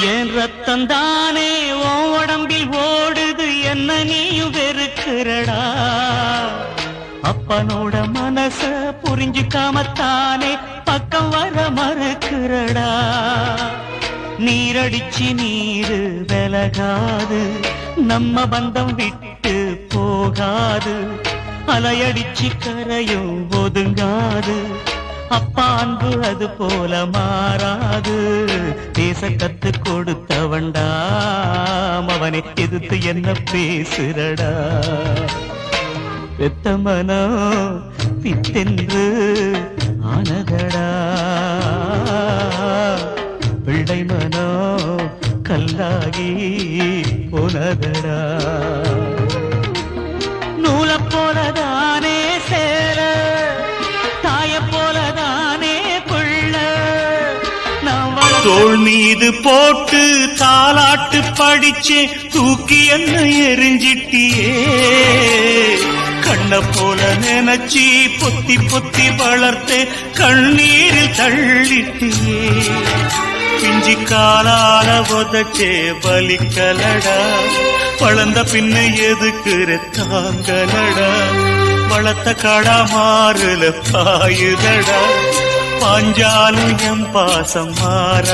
என் ரத்தம் தானே உன் உடம்பில் ஓடுது, என்ன நீயும் வெறுக்கிறடா. அப்பனோட மனச புரிஞ்சுக்காமத்தானே பக்கம் வர மறுக்கிறடா. நீரடிச்சு நீரு விலகாது, நம்ம பந்தம் விட்டு போகாது. அலையடிச்சு கரையும் ஒதுங்காது, அப்பா அன்பு அது போல மாறாது. பேச கத்து கொடுத்தவண்டாம், அவனை எதிர்த்து என்ன பேசுறடா. பெத்த மனம் பித்தென்று ஆனதடா, பிள்ளை மனம் கல்லாகி போனதடா. நூல போலதானே சேர, தாய போலதானே புள்ள. தோள் மீது போட்டு தாலாட்டு படிச்சே, தூக்கி என்ன எரிஞ்சிட்டியே. கண்ண போல நினைச்சி பொத்தி பொத்தி வளர்த்தே, கண்ணீரில் தள்ளிட்டியே. பிஞ்சி காலால உதச்சே பலிக்கலடா, வளர்ந்த பின்ன எதுக்குற தாங்கலடா. வளர்த்த கடா மாறுல பாயுதடா, பாஞ்சாலும் எம் பாசம் மாற.